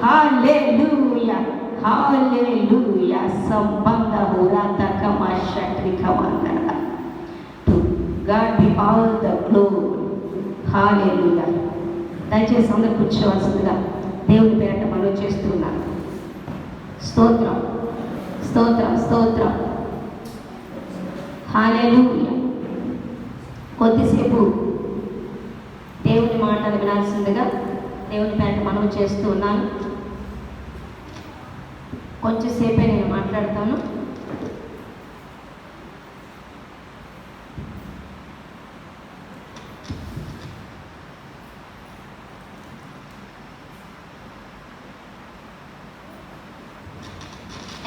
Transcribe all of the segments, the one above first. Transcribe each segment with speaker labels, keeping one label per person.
Speaker 1: హల్లెలూయా హల్లెలూయా సంబంధ హురాతకమ శక్తికమందర. To God be all the glory. హల్లెలూయా. దయచేసి అందరూ కూర్చోవలసిందిగా దేవుని పేరట మనం చేస్తున్నాం. స్తోత్రం స్తోత్రం స్తోత్రం. హల్లెలూయా. కొద్దిసేపు దేవుని మాటలు వినాల్సిందిగా దేవుని పేరట మనం చేస్తూ ఉన్నాను. కొంచెంసేపే నేను మాట్లాడతాను.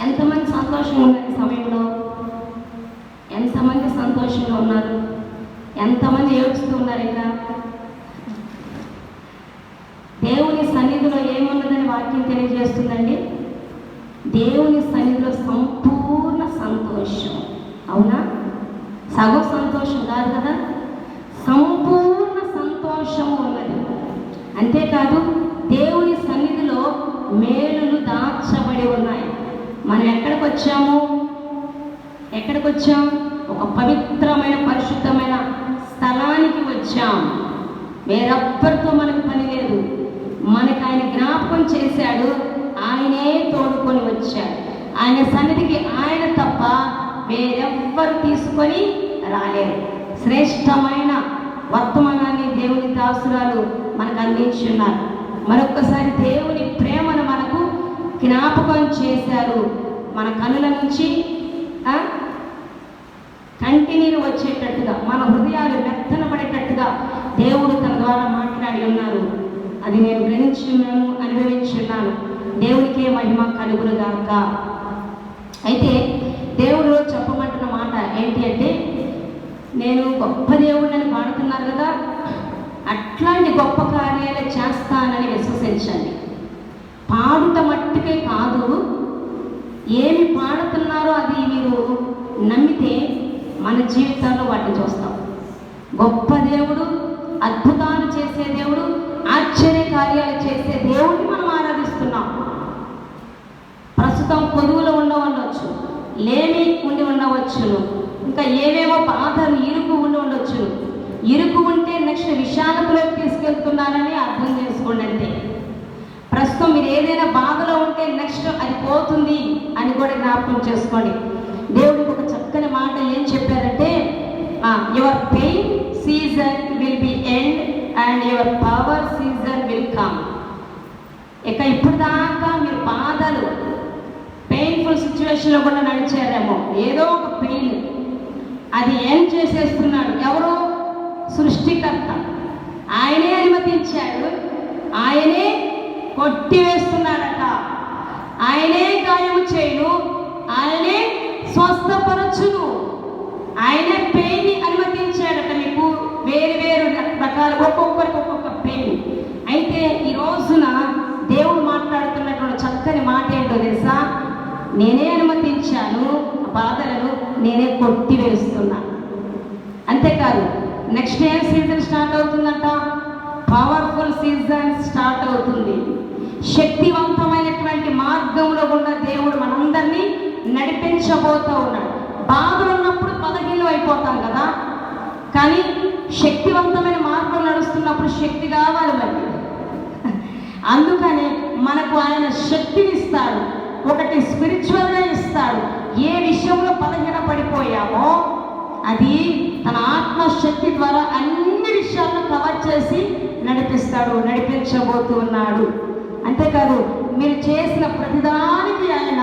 Speaker 1: ఎంతమంది సంతోషంగా ఉన్నారు ఈ సమయంలో? ఎంతమంది సంతోషంగా ఉన్నారు? ఎంతమంది ఏడుస్తూ ఉన్నారు? ఇంకా దేవుని సన్నిధిలో ఏమున్నదని వాక్యం తెలియజేస్తుందండి. దేవుని సన్నిధిలో సంపూర్ణ సంతోషం. అవునా? సగం సంతోషం కాదు కదా, సంపూర్ణ సంతోషము ఉన్నది. అంతేకాదు దేవుని సన్నిధిలో మేలులు దాచబడి ఉన్నాయి. మనం ఎక్కడికి వచ్చాము? ఎక్కడికి వచ్చాం? ఒక పవిత్రమైన పరిశుద్ధమైన స్థలానికి వచ్చాం. వేరెవ్వరితో మనకు పని లేదు. మనకు ఆయన జ్ఞాపకం చేశాడు, ఆయనే తోడుకొని వచ్చాడు. ఆయన సన్నిధికి ఆయన తప్ప వేరెవ్వరు తీసుకొని రాలేరు. శ్రేష్టమైన వర్తమానాన్ని దేవుని దాసురాలు మనకు అందించున్నారు. మరొక్కసారి దేవుని ప్రేమను మనకు జ్ఞాపకం చేశారు. మన కనుల నుంచి కంటి నీరు వచ్చేటట్టుగా, మన హృదయాలు మెత్తన పడేటట్టుగా దేవుడు తన ద్వారా మాట్లాడి ఉన్నారు. అది నేను గ్రహించున్నాను, అనుభవించున్నాను. దేవునికే మహిమ కలుగునుగాక. అయితే దేవుడు చెప్పమంటున్న మాట ఏంటి అంటే, నేను గొప్ప దేవుడిని పాడుతున్నారు కదా, అట్లాంటి గొప్ప కార్యాలు చేస్తానని విశ్వసించండి. పాడుట మట్టుకే కాదు, ఏమి పాడుతున్నారో అది మీరు నమ్మితే మన జీవితాల్లో వాటిని చూస్తాం. గొప్ప దేవుడు, అద్భుతాలు చేసే దేవుడు, ఆశ్చర్య కార్యాలు చేసే దేవుడిని మనం ఆరాధిస్తున్నాం. ప్రస్తుతం కొదువులో ఉండవచ్చు, లేమి ఉండి ఉండవచ్చును, ఇంకా ఏవేవో బాధలు ఇరుకు ఉండి ఉండొచ్చును. ఇరుకు ఉంటే నెక్స్ట్ విశాలతలోకి తీసుకెళ్తున్నారని అర్థం చేసుకోండి. అంతే. ప్రస్తుతం మీరు ఏదైనా బాధలో ఉంటే నెక్స్ట్ అది పోతుంది అని కూడా జ్ఞాపకం చేసుకోండి. దేవుడికి ఒక చక్కని మాట ఏం చెప్పారంటే, your pain season will be end and your power season will come. ఇక ఇప్పుడు దాకా మీరు బాధలు, పెయిన్ఫుల్ సిచ్యువేషన్లో కూడా నడిచారేమో, ఏదో ఒక పెయిన్, అది ఎండ్ చేసేస్తున్నాడు. ఎవరు? సృష్టికర్త. ఆయనే అనుమతించాడు, ఆయనే కొట్టివేస్తున్నాడట. ఆయనే గాయము చేయును, ఆయనే స్వస్థపరచును. ఆయనే పెయిన్ అనుమతించాడట. మీకు వేరు వేరు రకాలు, ఒక్కొక్కరికి ఒక్కొక్క పెయిన్. అయితే ఈ రోజున దేవుడు మాట్లాడుతున్నటువంటి చక్కని మాట ఏంటో తెలుసా? నేనే అనుమతించాను బాధలను, నేనే కొట్టివేస్తున్నా. అంతేకాదు, నెక్స్ట్ ఏ సీజన్ స్టార్ట్ అవుతుందంట? పవర్ఫుల్ సీజన్ స్టార్ట్ అవుతుంది. శక్తివంతమైనటువంటి మార్గంలో గుండా దేవుడు మనందరినీ నడిపించబోతూ ఉన్నాడు. బాధలు ఉన్నప్పుడు బలహీనం అయిపోతాం కదా, కానీ శక్తివంతమైన మార్గం నడుస్తున్నప్పుడు శక్తి కావాలి మరి. అందుకని మనకు ఆయన శక్తిని ఇస్తాడు. ఒకటి స్పిరిచువల్గా ఇస్తాడు. ఏ విషయంలో బలహీన పడిపోయామో అది తన ఆత్మశక్తి ద్వారా అన్ని విషయాలను కవర్ చేసి నడిపిస్తాడు, నడిపించబోతూ ఉన్నాడు. అంతేకాదు, మీరు చేసిన ప్రతిదానికి ఆయన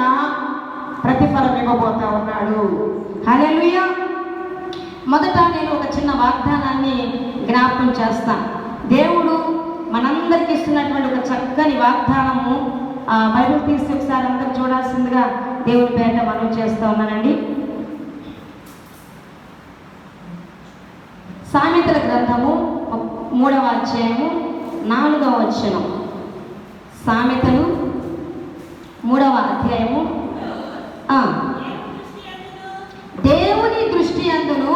Speaker 1: ప్రతిఫలం ఇవ్వబోతా ఉన్నాడు. హల్లెలూయా. మొదట నేను ఒక చిన్న వాగ్దానాన్ని జ్ఞాపకం చేస్తాను. దేవుడు మనందరికి ఇస్తున్నటువంటి ఒక చక్కని వాగ్దానము. బైబిల్ తీసి ఒకసారి అందరూ చూడాల్సిందిగా దేవుని పేట మనం చేస్తూ ఉన్నానండి. సామెతల గ్రంథము 3వ అధ్యాయము 4వ వచనం. సామెతలు 3వ అధ్యాయము. దేవుని దృష్టి అందును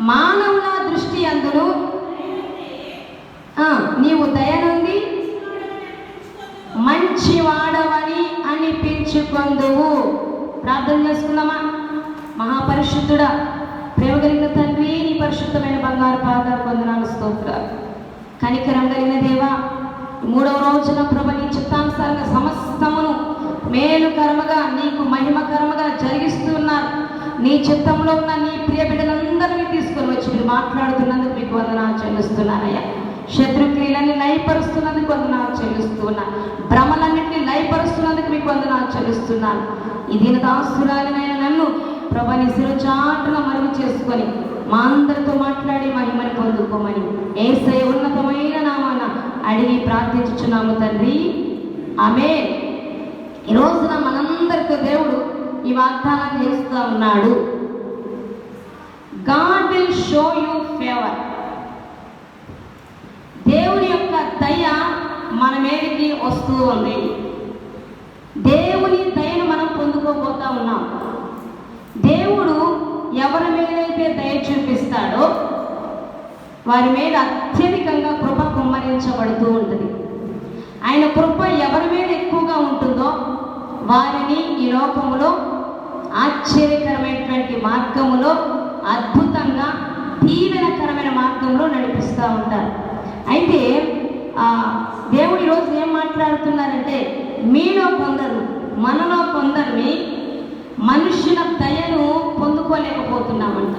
Speaker 1: మానవుల దృష్టి అందును నీవు దయ నుండి మంచివాడవని అనిపించుకొందువు. ప్రార్థన చేసుకుందామా? మహాపరిశుద్ధుడా, ప్రేమ కలిగిన తండ్రి, నీ పరిశుద్ధమైన బంగారు పాదాలు వందనాలు, స్తోత్రాలు. కనికరం కలిగిన దేవా, 3వ రోజున ప్రభు నీ చిత్తానుసారంగా సమస్తమును మేలుకరముగా నీకు మహిమకరముగా జరిగిస్తున్నారు. నీ చిత్తంలో ఉన్న నీ ప్రియ బిడ్డలందరినీ తీసుకొని వచ్చి మీరు మాట్లాడుతున్నందుకు మీకు వందనాలు చెల్లిస్తున్నానయ్యా. శత్రుక్రియలన్నీ లయపరుస్తున్నందుకు వందనాలు చెల్లిస్తున్నా. భ్రమలన్నింటినీ లయపరుస్తున్నందుకు మీకు వందనాలు చెల్లిస్తున్నాను. ఈ దీనదాసురాలినైన నన్ను ప్రభు నీ శిరచాటున మరుగు చేసుకొని మా అందరితో మాట్లాడి మహిమని పొందుకోమని యేసయ్య ఉన్నతమైన నామాన అడిగి ప్రార్థించుచున్నాము తండ్రి, ఆమేన్. ఈ రోజున మనందరితో దేవుడు ఈ వాగ్దానం చేస్తూ ఉన్నాడు. God will show you favour. దేవుని యొక్క దయ మన మీదకి వస్తూ ఉంది. దేవుని దయను మనం పొందుకోబోతా ఉన్నాం. దేవుడు ఎవరి మీదైతే దయ చూపిస్తాడో వారి మీద అత్యధికంగా కృప కుమ్మరించబడుతూ ఉంటుంది. ఆయన కృప ఎవరి మీద ఎక్కువగా ఉంటుందో వారిని ఈ లోకములో ఆశ్చర్యకరమైనటువంటి మార్గములో, అద్భుతంగా దీవెనకరమైన మార్గంలో నడిపిస్తూ ఉంటారు. అయితే దేవుడు ఈరోజు ఏం మాట్లాడుతున్నారంటే, మీలో కొందరు, మనలో కొందరిని మనుషుల దయను పొందుకోలేకపోతున్నామంట.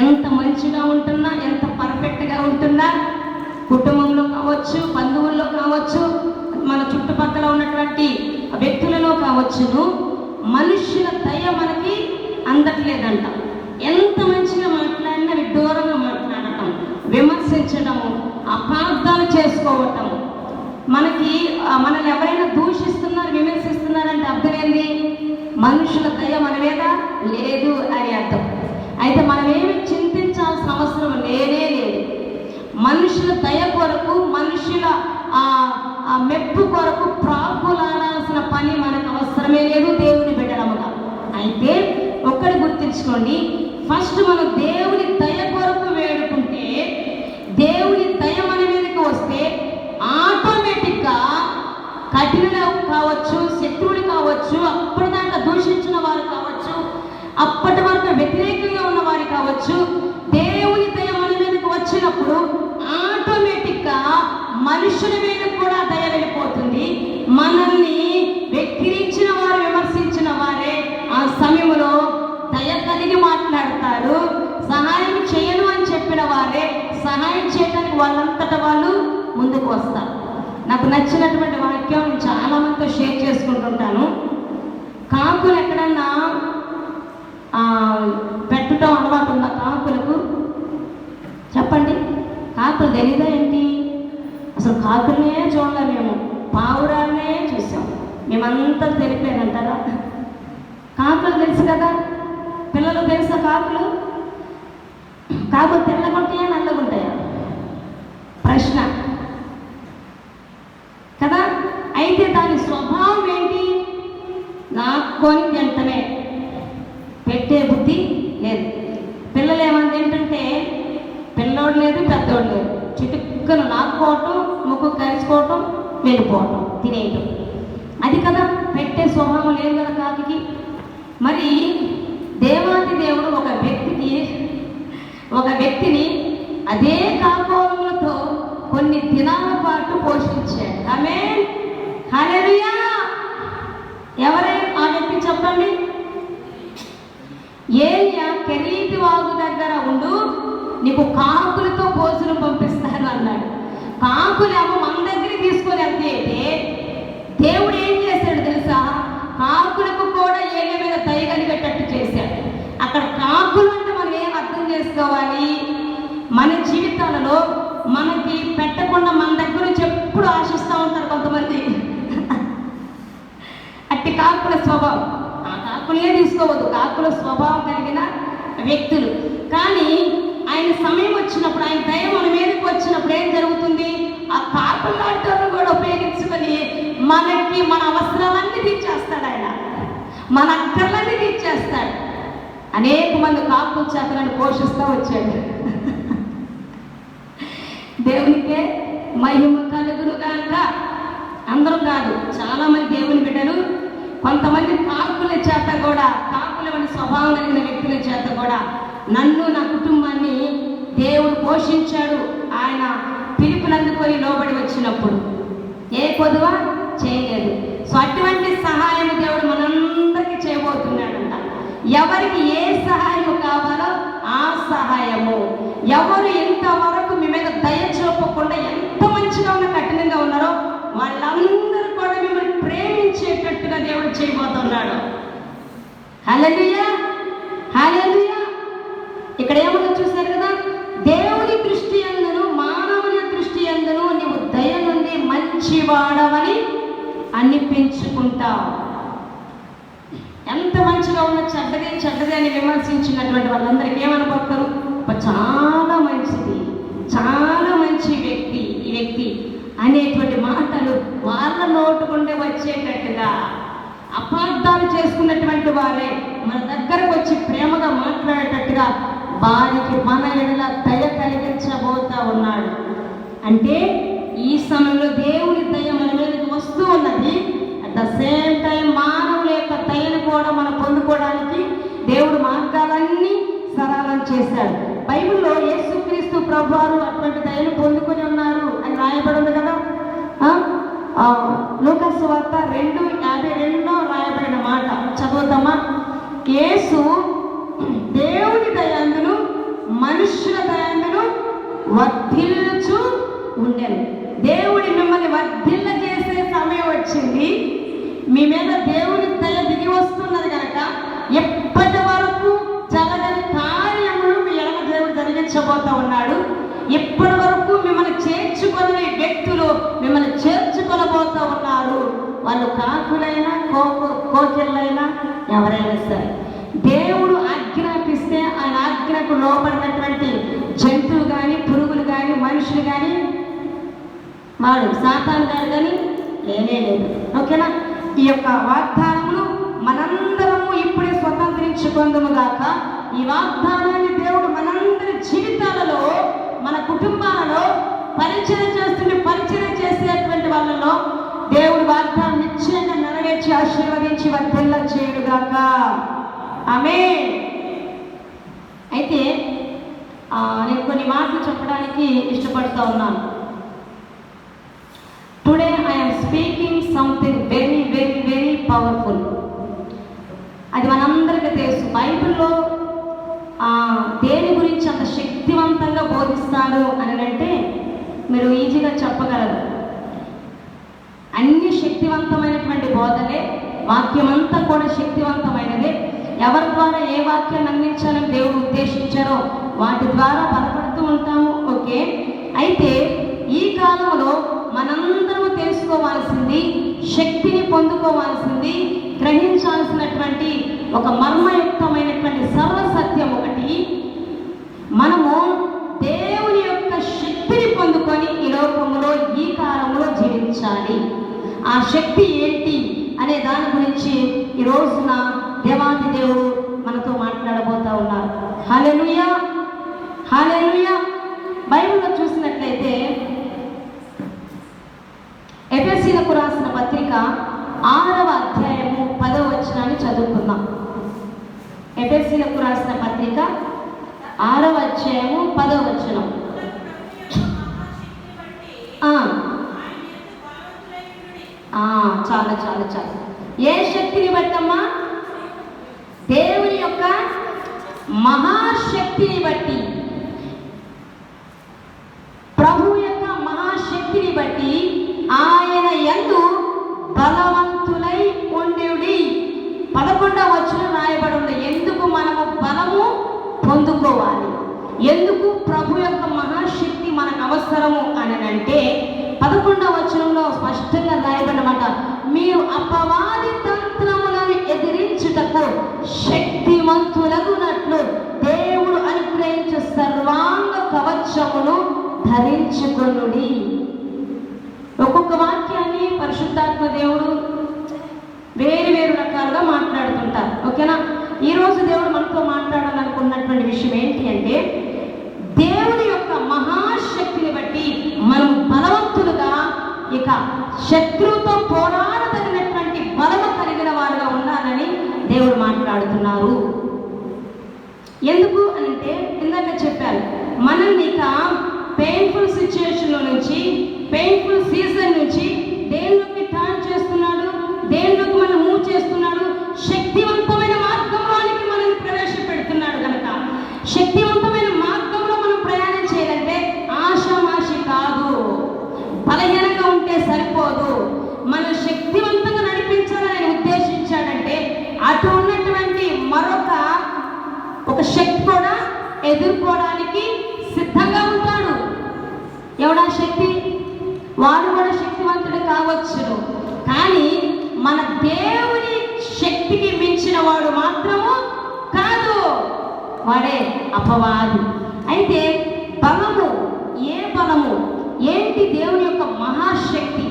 Speaker 1: ఎంత మంచిగా ఉంటున్నా, ఎంత పర్ఫెక్ట్గా ఉంటున్నా, కుటుంబంలో కావచ్చు, బంధువుల్లో కావచ్చు, మన చుట్టుపక్కల ఉన్నటువంటి వ్యక్తులలో కావచ్చును, మనుషుల దయ మనకి అందట్లేదంట. ఎంత మంచిగా మాట్లాడినా విడ్డూరంగా మాట్లాడటం, విమర్శించడము, అపార్థాలు చేసుకోవటం, మనల్ని ఎవరైనా దూషిస్తున్నారు, విమర్శిస్తున్నారంటే అర్థం ఏంది? మనుషుల దయ మన మీద లేదు అని అర్థం. అయితే మనం ఏమి చింతించాల్సిన అవసరం లేనే లేదు. మనుషుల దయ కొరకు, మనుషుల మెప్పు కొరకు ప్రాకులాడాల్సిన పని మనకు అవసరమే లేదు దేవుని బిడ్డలముగా. అయితే ఒక్కటి గుర్తించుకోండి, ఫస్ట్ మనం దేవుని దయ కొరకు వేడుకుంటే, దేవుని దయ మన మీదకి వస్తే ఆటోమేటిక్గా కఠినులు కావచ్చు, శత్రువులు కావచ్చు, అప్పటిదాకా దూషించిన వారు కావచ్చు, అప్పటి వరకు వ్యతిరేకంగా ఉన్న వారు కావచ్చు, దేవుని దయ మన మీదకి వచ్చినప్పుడు ఆటోమేటిక్గా మనుషుల మీద కూడా దయ వెళ్ళిపోతుంది. మనల్ని వెక్కిరించిన వారు, విమర్శించిన వారే ఆ సమయంలో దయ కలిగి మాట్లాడతారు. సహాయం చేయను అని చెప్పిన వారే సహాయం చేయడానికి వాళ్ళంతట వాళ్ళు ముందుకు వస్తారు. నాకు నచ్చినటువంటి వాక్యం నేను చాలా మందితో షేర్ చేసుకుంటుంటాను. కాకులు ఎక్కడన్నా పెట్టడం అలవాటు ఉందా కాకులకు? చెప్పండి. కాకులు తెలీదా ఏంటి? అసలు కాకులనే చూడలే మేము, పావురాలనే చూసాం. మేమంతా తెలియలేదంటారా? కాకులు తెలుసు కదా, పిల్లలు తెలుసా కాకులు? కాకులు తెల్లగుంటాయా, నల్లగుంటాయా? ప్రశ్న కదా. అయితే దాని స్వభావం ఏంటి? నాకొని తింటమే, పెట్టే బుద్ధి లేదు. పిల్లలు ఏమన్నా ఏంటంటే, పిల్లోడు లేదు, పెద్దోడు లేదు, చిటుక్కను నాటుకోవటం, ముక్కు కరుచుకోవటం, వెళ్ళిపోవటం, తినేయటం. అది కదా, పెట్టే స్వభావం లేదు కదా కాకి. మరి దేవాది దేవుడు ఒక వ్యక్తిని అదే కాకోలతో కొన్ని దినాల పాటు పోషించాడు. ఆమేన్, హల్లెలూయా. ఎవరే ఆ వ్యక్తి చెప్పండి? ఏలియా కెరీతి వాగు దగ్గర ఉండు, నీకు కాకులతో భోజనం పంపిస్తాను అన్నాడు. కాకులేమో మన దగ్గరికి తీసుకొని వెళ్తే దేవుడు ఏం చేశాడు తెలుసా? కాకులకు కూడా ఏలియా మీద దయ కలిగేటట్టు చేశాడు. అక్కడ కాకులు అంటే మనం ఏం అర్థం చేసుకోవాలి? మన జీవితాలలో మనకి పెట్టకుండా మన దగ్గర నుంచి ఎప్పుడు ఆశిస్తూ ఉంటారు కొంతమంది. అట్టి కాకుల స్వభావం, ఆ కాకులనే తీసుకోవద్దు, కాకుల స్వభావం కలిగిన వ్యక్తులు. కానీ ఆయన సమయం వచ్చినప్పుడు, ఆయన దయ మన మీదకి వచ్చినప్పుడు ఏం జరుగుతుంది? ఆ కాకుల లాంటి కూడా ఉపయోగించుకొని మనకి మన అవసరాలన్నీ తీర్చేస్తాడు. ఆయన మన అక్కర్లన్నీ తీర్చేస్తాడు. అనేక మంది కాకుల చేతలను పోషిస్తూ వచ్చాడు. దేవునికే మహిమ కలుగును గాక. అందరూ కాదు, చాలామంది దేవుని బిడ్డలు కొంతమంది కాకుల చేత కూడా, కాకులవని స్వభావం కలిగిన వ్యక్తుల చేత కూడా నన్ను నా కుటుంబాన్ని దేవుడు పోషించాడు. ఆయన పిలుపునందుకొని లోబడి వచ్చినప్పుడు ఏ కొదువ చేయలేదు. సో అటువంటి సహాయం దేవుడు మనందరికీ చేయబోతున్నాడంట. ఎవరికి ఏ సహాయం కావాలో ఆ సహాయము. ఎవరు ఇంతవరకు మీ మీద దయ చూపకుండా ఎంత మంచిగా ఉన్న కఠినంగా ఉన్నారో వాళ్ళందరూ కూడా మిమ్మల్ని ప్రేమించేటట్టుగా దేవుడు చేయబోతున్నాడు. హల్లెలూయా, హల్లెలూయా. ఇక్కడ ఏమన్నా చూశారు కదా, దేవుని దృష్టి యందును మానవుని దృష్టి యందును నీవు దయ నుండి మంచివాడవని అనిపించుకుంటావు. ఎంత మంచిగా ఉన్న చెడ్డది అని విమర్శించినటువంటి వాళ్ళందరికీ ఏమనుకుంటారు, చాలా మంచిది, చాలా మంచి వ్యక్తి ఈ వ్యక్తి అనేటువంటి మాటలు వాళ్ళ నోటుకుండే వచ్చేటట్టుగా అపార్థాలు చేసుకున్నటువంటి వారే మన దగ్గరకు వచ్చి ప్రేమగా మాట్లాడేటట్టుగా వారికి మన ఎడల దయ కలిగించబోతా ఉన్నాడు. అంటే ఈ సమయంలో దేవుని దయ మన మీదకి వస్తూ ఉన్నది. అట్ ద సేమ్ టైం మానవుల యొక్క దయను కూడా మనం పొందుకోవడానికి దేవుడు మార్గాలన్నీ సరళం చేశాడు. బైబిల్లో యేసుక్రీస్తు ప్రభువారు అటువంటి దయను పొందుకొని ఉన్నారు అని రాయబడి ఉంది కదా. లూకా సువార్త 2:52 రాయబడిన మాట చదువుతామా. యేసు దేవుని దయందును మనుష్యుల దయందును వర్ధిల్లుచు ఉండెను. దేవుడి మిమ్మల్ని వర్ధిల్ల చేసే సమయం వచ్చింది. మీ మీద దేవుని దయ దిగి వస్తున్నది కనుక ఎప్పటి వరకు జరగని కార్యములు మీ ఎడమ దేవుడు జరిగించబోతా ఉన్నాడు. ఇప్పటి వరకు మిమ్మల్ని చేర్చుకునే వ్యక్తులు మిమ్మల్ని చేర్చుకొనబోతా ఉన్నారు. వాళ్ళు కాకులైనా కోకిళ్ళైనా ఎవరైనా సరే దేవుడు ఆజ్ఞాపిస్తే ఆయన ఆజ్ఞకు లోపడినటువంటి జంతువు కానీ, పురుగులు కానీ, మనుషులు కానీ, వాడు సాతాను గారు కానీ లేదు. ఓకేనా? ఈ యొక్క వాగ్దానములు మనందరము ఇప్పుడే స్వతంత్రించుకుందుము గాక. ఈ వాగ్దానాన్ని దేవుడు మనందరి జీవితాలలో, మన కుటుంబాలలో పరిచయం చేసేటువంటి వాళ్ళలో దేవుడు వాగ్దానం నిశ్చయంగా నెరవేర్చి ఆశీర్వదించి వర్ధిల్ల చేయుడుగాక. ఆమేన్. అయితే నేను కొన్ని మాటలు చెప్పడానికి ఇష్టపడుతూ ఉన్నాను. Today I'm speaking something very very very powerful. అది మనందరికీ తెలుసు. బైబిల్లో దేని గురించి అంత శక్తివంతంగా బోధిస్తారు అని అంటే మీరు ఈజీగా చెప్పగలరు. అన్ని శక్తివంతమైనటువంటి బోధలే, వాక్యం అంతా కూడా శక్తివంతమైనదే. ఎవరి ద్వారా ఏ వాక్యాన్ని అందించాలని దేవుడు ఉద్దేశించారో వాటి ద్వారా బలపడుతూ ఉంటాము. ఓకే. అయితే ఈ కాలంలో మనందరము తెలుసుకోవాల్సింది, శక్తిని పొందుకోవాల్సింది, గ్రహించాల్సినటువంటి ఒక మర్మయుక్తమైనటువంటి సర్వసత్యం ఒకటి. మనము దేవుని యొక్క శక్తిని పొందుకొని ఈ లోకంలో ఈ కాలంలో జీవించాలి. ఆ శక్తి ఏంటి అనే దాని గురించి ఈ రోజున దేవాది దేవుడు మనతో మాట్లాడబోతా ఉన్నారు. హల్లెలూయా, హల్లెలూయా. బైబిల్లో చూసినట్లయితే ఎఫెసీయులకు రాసిన పత్రిక 6వ అధ్యాయము 10వ వచనాన్ని చదువుకుందాం. ఎఫెసీయులకు రాసిన పత్రిక 6వ అధ్యాయము 10వ వచనం. చాలా చాలా చాలా. ఏ శక్తిని బట్టమ్మా? దేవుని యొక్క మహాశక్తిని బట్టి, ప్రభు యొక్క మహాశక్తిని బట్టి ఆయన యందు బలవంతులై ఉండుడి. 11వ వచనం రాయబడి ఉంది. ఎందుకు మనము బలము పొందుకోవాలి, ఎందుకు ప్రభు యొక్క మహాశక్తి మనకు అవసరము అని అంటే 11వ వచనంలో స్పష్టంగా రాయబడినమాట. మీరు అపవాది తంత్రములను ఎదిరించుటకు శక్తివంతులగునట్లు దేవుడు అనుగ్రహించు సర్వాంగ కవచమును ధరించుకొనుడి. ఒక్కొక్క వాక్యాన్ని పరిశుద్ధాత్మ దేవుడు వేరు వేరు రకాలుగా మాట్లాడుతుంటారు. ఓకేనా? ఈరోజు దేవుడు మనతో మాట్లాడాలనుకున్నటువంటి విషయం ఏంటి అంటే, దేవుని యొక్క మహాశక్తిని బట్టి మనం బలవంతులుగా ఇక ఇక శత్రువుతో పోరాడదగినటువంటి బలము కలిగిన వారుగా ఉన్నారని దేవుడు మాట్లాడుతున్నారు. ఎందుకు అంటే ఇందాక చెప్పారు, మనల్ని ఇక పెయిన్ఫుల్ సిచ్యుయేషన్లో నుంచి, పెయిన్ఫుల్ సీజన్ నుంచి దేనిలోకి టర్న్ చేస్తున్నాడు, దేనిలోకి మనం మూవ్ చేస్తున్నాడు, శక్తివంతమైన మార్గంలోనికి మనల్ని ప్రవేశపెడుతున్నాడు. కనుక శక్తివంతమైన మార్గంలో మనం ప్రయాణం చేయాలంటే ఆషామాషి కాదు, బలహీనంగా ఉంటే సరిపోదు. మనం శక్తివంతంగా నడిపించాలని ఉద్దేశించాడంటే అటు ఉన్నటువంటి మరొక శక్తి కూడా ఎదుర్కోవడానికి సిద్ధంగా ఉంటాడు. ఎవడా శక్తి? వాడు కూడా శక్తివంతుడు కావచ్చును, కానీ మన దేవుని శక్తికి మించిన వాడు మాత్రము కాదు, వాడే అపవాది. అయితే బలము, ఏ బలము ఏంటి? దేవుని యొక్క మహాశక్తి.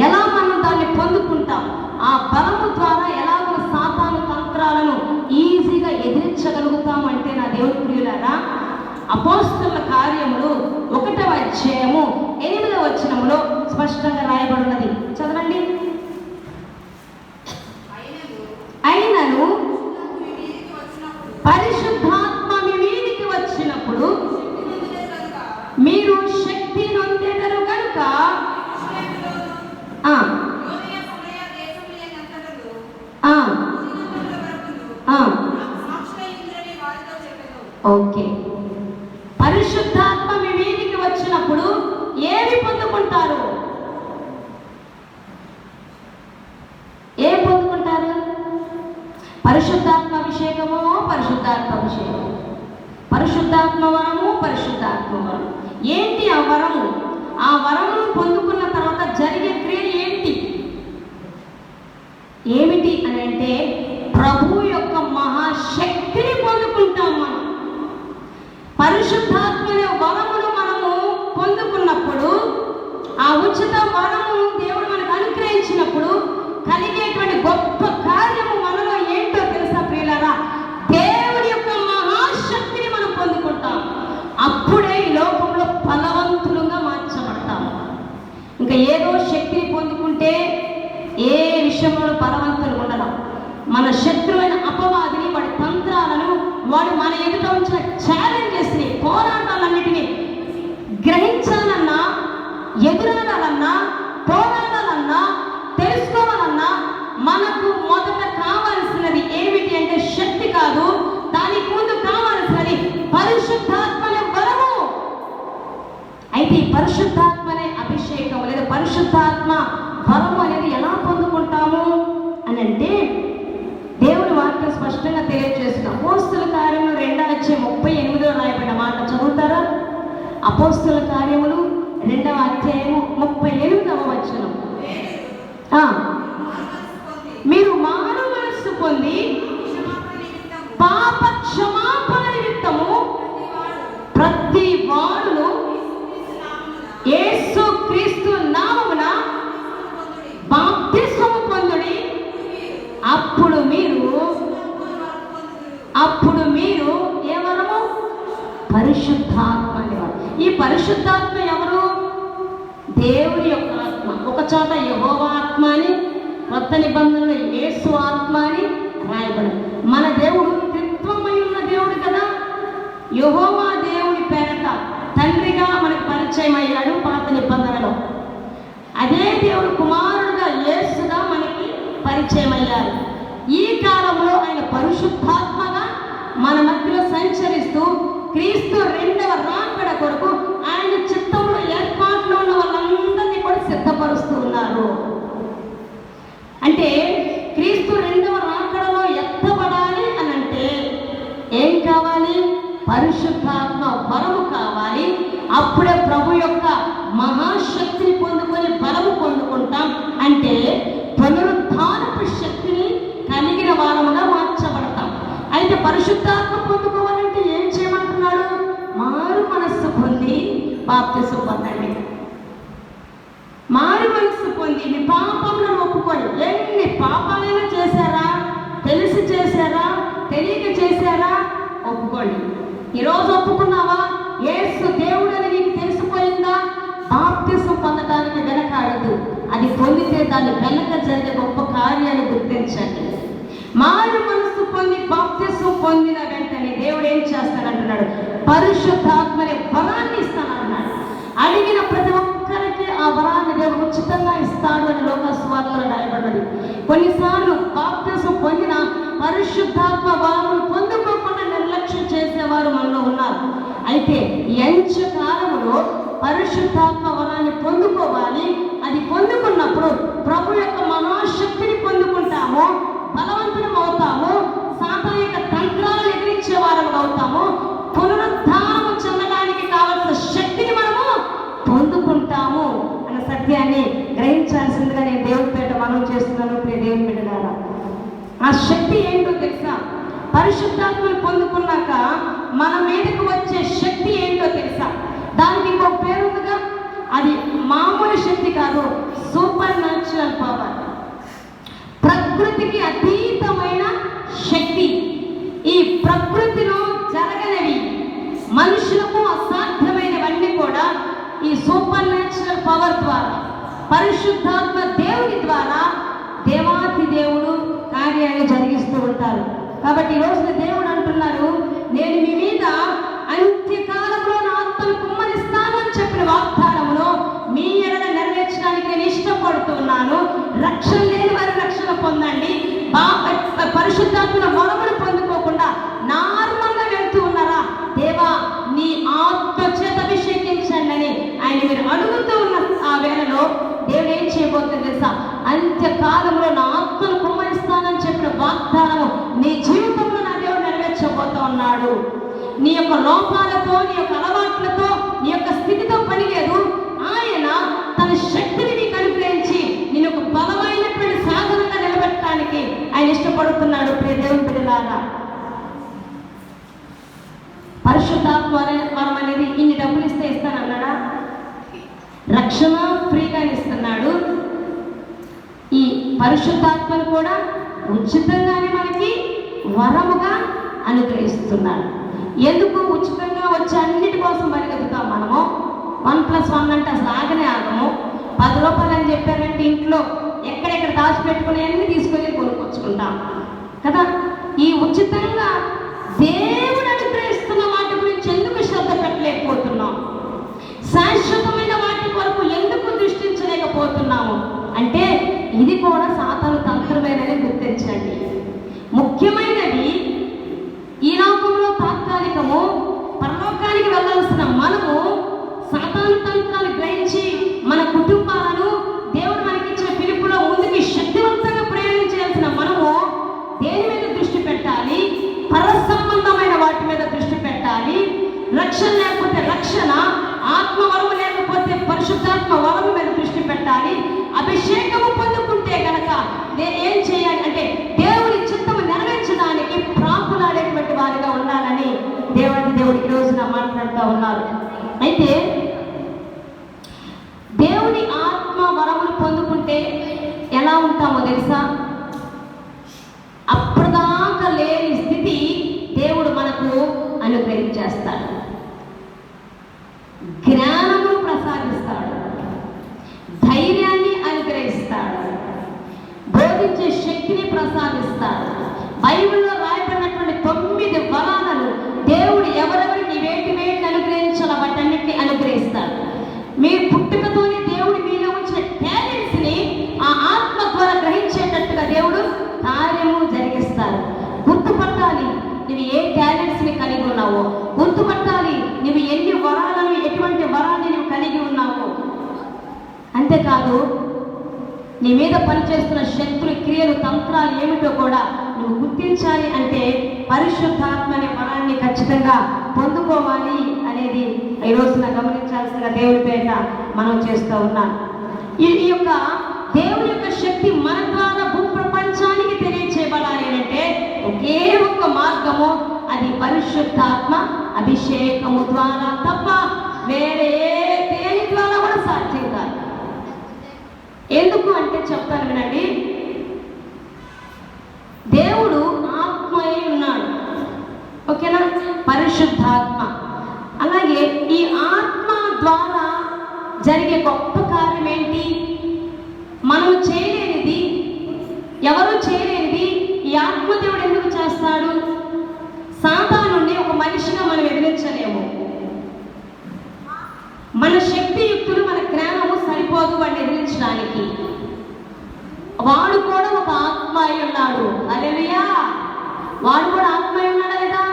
Speaker 1: ఎలా మనం దాన్ని పొందుకుంటాం? ఆ బలము ద్వారా ఎలాగో సాతాను తంత్రాలను ఈజీగా ఎదిరించగలుగుతాము అంటే నా దేవుని ప్రియులారా, అపోస్తలుల కార్యములు 1వ అధ్యాయము 8వ వచనములో స్పష్టంగా రాయబడినది. చదవండి. అయినను పరిశుద్ధాత్మ మీ మీదికి వచ్చినప్పుడు మీరు శక్తి నొందెదరు కనుక ఓకే. పరిశుద్ధాత్మ మీ మీదికి వచ్చినప్పుడు ఏమి పొందుకుంటారు? ఏం పొందుకుంటారు? పరిశుద్ధాత్మ అభిషేకము, పరిశుద్ధాత్మ అభిషేకము, పరిశుద్ధాత్మ వరము, పరిశుద్ధాత్మ వరం. ఏంటి ఆ వరము? ఆ వరము పొందుకున్న తర్వాత జరిగే క్రియ ఏంటి? ఏమిటి అని అంటే ప్రభు యొక్క మహాశక్తిని పొందుకుంటాం మనం. పరిశుద్ధాత్మ వరమును మనము పొందుకున్నప్పుడు, ఆ ఉచిత వరము దేవుడు మనకు అనుగ్రహించినప్పుడు కలిగేటువంటి గొప్ప కార్యము మనలో ఏంటో తెలుసా ప్రియులారా? దేవుడి యొక్క మహాశక్తిని మనం పొందుకుంటాం. అప్పుడే ఈ లోకంలో బలవంతులుగా మార్చబడతాం. ఇంకా ఏదో శక్తిని పొందుకుంటే ఏ విషయంలో బలవంతులు ఉండడం. మన శత్రువైన అపవాదిని, వాడి తంత్రాలను, వాడు మన ఎదుట ఉంచిన ఛాలెంజెస్ని, పోరాటాలన్నిటినీ గ్రహించాలన్నా, ఎదురాడాలన్నా, పోరాడాలన్నా, తెలుసుకోవాలన్నా మనకు మొదట కావాల్సినది ఏమిటి అంటే శక్తి కాదు, దానికి ముందు కావాల్సినది పరిశుద్ధాత్మనే బలము. అయితే ఈ పరిశుద్ధాత్మనే అభిషేకం లేదా పరిశుద్ధాత్మ బలము అనేది ఎలా పొందుకుంటాము అని అంటే దేవుని వాక్యం స్పష్టంగా తెలియజేస్తుంది. అపోస్తలుల కార్యములు 2వ అధ్యాయం 38లో రాయబడిన మాట చదువుతారా? అపోస్తలుల కార్యములు 2వ అధ్యాయము 38వ వచనం. మీరు మారు మనస్సు పొంది పాప క్షమాపణ నిమిత్తము ప్రతి వాడును యేసు క్రీస్తు నామమున బాప్తిస్మము పొందుడి, అప్పుడు మీరు ఏ వరము? పరిశుద్ధాత్మ అనేవారు. ఈ పరిశుద్ధాత్మ ఎవరు? దేవుని యొక్క ఆత్మ. ఒక చోట యెహోవా ఆత్మ అని, కొత్త నిబంధనలో యేసు ఆత్మ అని రాయబడింది. మన దేవుడు త్రిత్వమై ఉన్న దేవుడు కదా. యెహోవా దేవుడి పేరట తండ్రిగా మనకు పరిచయం అయ్యాడు పాత నిబంధనలో. అదే దేవుడు కుమారుడుగా యేసుగా మనకి పరిచయం అయ్యారు. ఈ కాలంలో ఆయన పరిశుద్ధాత్మగా మన మధ్యలో సంచరిస్తూ క్రీస్తు 2వ రాకడ కొరకు ఆయన చిత్తంలో ఏర్పాట్లో ఉన్న వాళ్ళందరినీ కూడా సిద్ధపరుస్తూ ఉన్నారు. అంటే క్రీస్తు 2వ రాకడలో ఎత్తబడాలి అని అంటే ఏం కావాలి? పరిశుద్ధాత్మ బలము కావాలి. అప్పుడే ప్రభు యొక్క మహాశక్తిని పొందుకొని బలము పొందుకుంటాం. అంటే పునరుద్ధానపు శక్తిని కలిగిన వారముగా మార్చబడతాం. అయితే పరిశుద్ధాత్మ పొందుకోవాలంటే ఏం చేయమంటున్నాడు? మారు మనస్సు పొంది బాప్తిసం పొందండి. మారు మనస్సు పొంది మీ పాపములను ఒప్పుకొని. ఎన్ని పాపాలైనా చేశారా, తెలిసి చేశారా, తెలియక చేశారా, ఒప్పుకోండి. ఈరోజు ఒప్పుకున్నావా? యేసు దేవుడని నీకు తెలిసిపోయిందా? బాప్తిసం పొందడానికి వెనకాడదు. అది పొందితే దాని వెనక జరిగే గొప్ప కార్యాలు గుర్తించండి. మారు మనసు పొంది బాప్తిసం పొందిన వెంటనే దేవుడు ఏం చేస్తానంటున్నాడు? పరిశుద్ధాత్మని వరాన్ని ఇస్తానన్నాడు. అడిగిన ప్రతి ఒక్కరికి ఆ వరాన్ని దేవుడు ఉచితంగా ఇస్తాడు అని లోక సువార్తలో రాయబడ్డది. కొన్నిసార్లు బాప్తిసం పొందిన పరిశుద్ధాత్మ వరములు పొందుకోకుండా నిర్లక్ష్యం చేసేవారు మనలో ఉన్నారు. అయితే ఎంచు కాలంలో పరిశుద్ధాత్మ వరాన్ని పొందుకోవాలి. అది పొందుకున్నప్పుడు ప్రభు యొక్క మనోశక్తిని పొందుకుంటాము, బలవంతులం అవుతాము, సాతాను యొక్క తంత్రాలను ఎదిరించే వారం అవుతాము, పునరుద్ధానం చెందడానికి కావాల్సిన శక్తిని మనము పొందుకుంటాము అన్న సత్యాన్ని గ్రహించాల్సిందిగా నేను దేవుని పేట మనం చేస్తున్నాను. ప్రియ దేవుని బిడ్డలారా, ఆ శక్తి ఏంటో తెలుసా? పరిశుద్ధాత్మను పొందుకున్నాక మన మీదకు వచ్చే శక్తి ఏంటో తెలుసా? దానికి ఇంకొక పేరు ఉందిగా, అది మామూలు శక్తి కాదు, సూపర్ న్యాచురల్ పవర్, ప్రకృతికి అతీతమైన శక్తి. ఈ ప్రకృతిలో జరగనివి, మనుషులకు అసాధ్యమైనవన్నీ కూడా ఈ సూపర్ న్యాచురల్ పవర్ ద్వారా, పరిశుద్ధాత్మ దేవుని ద్వారా దేవాతి దేవుడు కార్యాలు జరిగిస్తూ ఉంటారు. కాబట్టి ఈ రోజున దేవుడు అంటున్నారు, నేను మీ మీద అంత్యకాలంలో నా ఆత్మను కుమ్మరిస్తాను అని చెప్పిన వాగ్దానమును మీ ఎడల నెరవేర్చడానికి నేను ఇష్టపడుతున్నాను. రక్షణ లేని వారి రక్షణ పొందండి. పరిశుద్ధాత్మ వరములు పొందుకోకుండా నార్మల్గా వెళ్తూ ఉన్నారా? దేవా నీ ఆత్మ చేత అభిషేకించండి అని ఆయన మీరు అడుగుతూ ఉన్న ఆ వేళలో దేవుడు ఏం చేయబోతుంది తెలుసా? అంత్యకాలంలో నా ఆత్మను కుమ్మరిస్తానని చెప్పిన వాగ్దానము నీ జీవితంలో నా దేవుడు నెరవేర్చబోతూ ఉన్నాడు. నీ యొక్క లోపాలతో, నీ యొక్క అలవాట్లతో, నీ యొక్క స్థితితో పని లేదు. ఆయన తన శక్తిని నీకు అనుగ్రహించి నేను ఒక బలమైనటువంటి సాధనంగా నిలబెట్టడానికి ఆయన ఇష్టపడుతున్నాడు. ప్రియ దేవుని బిడ్డలారా, పరిశుద్ధాత్మ వరం అనేది ఇన్ని డబ్బులు ఇస్తే ఇస్తానన్నాడా? రక్షణ ఫ్రీగా ఇస్తున్నాడు. ఈ పరిశుద్ధాత్మను కూడా ఉచితంగానే మనకి వరముగా అనుగ్రహిస్తున్నాడు. ఎందుకు ఉచితంగా వచ్చే అన్నిటి కోసం పరిగెత్తుతాం మనము? 1+1 అంటే అసలు ఆగనే ఆగము. 10 రూపాయలు అని చెప్పారంటే ఇంట్లో ఎక్కడెక్కడ దాచిపెట్టుకుని అన్ని తీసుకొని కొనుక్కొచ్చుకుంటాం కదా. ఈ ఉచితంగా దేవుడు అనుగ్రహిస్తున్న వాటి గురించి ఎందుకు శ్రద్ధ పెట్టలేకపోతున్నాం? శాశ్వతమైన వాటి కొరకు ఎందుకు దృష్టించలేకపోతున్నాము అంటే ఇది కూడా సాతాను తంత్రమేనని గుర్తించండి. ముఖ్యమైనది ఈ లోకంలో తాత్కాలికము, పరలోకానికి వెళ్ళాల్సిన మనము సాతాను తంత్రాలు గ్రహించి మన కుటుంబాలను దేవుడు మనకిచ్చిన పిలుపులో ముందుకి శక్తివంతంగా ప్రయాణించాల్సిన మనము దేని మీద దృష్టి పెట్టాలి? పర సంబంధమైన వాటి మీద దృష్టి పెట్టాలి. రక్షణ లేకపోతే రక్షణ, ఆత్మ వరము లేకపోతే పరిశుద్ధాత్మ వరము మీద దృష్టి పెట్టాలి. అభిషేకము పొందుకుంటే కనుక ఏం చేయాలి అంటే దేవుడి చిత్తము నెరవేర్చడానికి ప్రాకులాడేటువంటి వారిగా ఉండాలని దేవుడు ఈ రోజున మాట్లాడుతూ ఉన్నారు. అయితే దేవుని ఆత్మ వరములు పొందుకుంటే ఎలా ఉంటామో తెలుసా? అప్పటిదాకా లేని స్థితి దేవుడు మనకు అనుగ్రహించేస్తాడు. జ్ఞానమును ప్రసాదిస్తాడు, ధైర్యాన్ని అనుగ్రహిస్తాడు, బోధించే శక్తిని ప్రసాదిస్తాడు. బైబిల్లో రాయబడినటువంటి 9 వరాలను దేవుడు ఎవరెవరికి వేటి అనుగ్రహించాల వాటన్నిటిని అనుగ్రహిస్తాడు. మీ పుట్టుకతోనే దేవుడు మీలో ఉంచిన టాలెంట్స్ని ఆ ఆత్మ ద్వారా గ్రహించేటట్టుగా దేవుడు కార్యము జరిగిస్తాడు. గుర్తుపట్టాలి నువ్వు ఏ టాలెంట్స్ని కలిగి ఉన్నావో, గుర్తుపట్టాలి నువ్వు ఎన్ని వరాలను, ఎటువంటి వరాన్ని నువ్వు కలిగి ఉన్నావో. అంతేకాదు నీ మీద పనిచేస్తున్న శక్తులు, క్రియలు, తంత్రాలు ఏమిటో కూడా నువ్వు గుర్తించాలి. అంటే పరిశుద్ధాత్మ అనే వరాన్ని ఖచ్చితంగా పొందుకోవాలి అనేది ఈ రోజున గమనించాల్సిన దేవుని పేట మనం చేస్తూ ఉన్నాం. ఈ యొక్క దేవుని యొక్క శక్తి మన ద్వారా భూప్రపంచానికి తెలియచేయబడాలి అంటే ఒకే ఒక్క మార్గము, అది పరిశుద్ధాత్మ అభిషేకము ద్వారా తప్ప వేరే దేని ద్వారా కూడా సాధ్యం కాదు. ఎందుకు అంటే చెప్తాను వినండి. దేవుడు ఆత్మయే ఉన్నాడు, ఓకేనా? పరిశుద్ధాత్మ. అలాగే ఈ ఆత్మ ద్వారా జరిగే గొప్ప కార్యం ఏంటి? మనం చేయలేనిది, ఎవరు చేయలేనిది ఈ ఆత్మదేవుడు ఎందుకు చేస్తాడు? సాతానుని ఒక మనిషిగా మనం ఎదిరించలేము. మన శక్తియుక్తులు, మన జ్ఞానము సరిపోదు వాడిని ఎదిరించడానికి. వాడు కూడా ఒక ఆత్మ అయి ఉన్నాడు. హల్లెలూయా! వాడు కూడా ఆత్మ అయి ఉన్నాడా లేదా?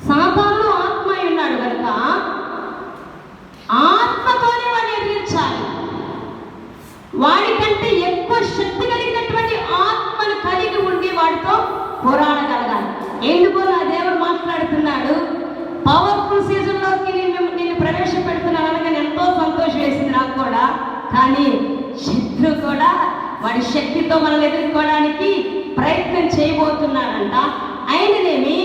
Speaker 1: సాతాను ఆత్మ అయి ఉన్నాడు కనుక ఆత్మతోనే వాడిని ఎదిరించాలి. వాడికంటే ఎక్కువ శక్తి కలిగినటువంటి ఆత్మను కలిగి ఉండి వాడితో పోరాడగలగాలి. ఎందుకో నా దేవుడు మాట్లాడుతున్నాడు, పవర్ఫుల్ సీజన్లోకి నేను ప్రవేశపెడుతున్నాను అనగా ఎంతో సంతోషం వేసింది నాకు కూడా. కానీ శత్రువు కూడా వాడి శక్తితో మనల్ని ఎదుర్కోవడానికి ప్రయత్నం చేయబోతున్నాడంట. అయిననేమి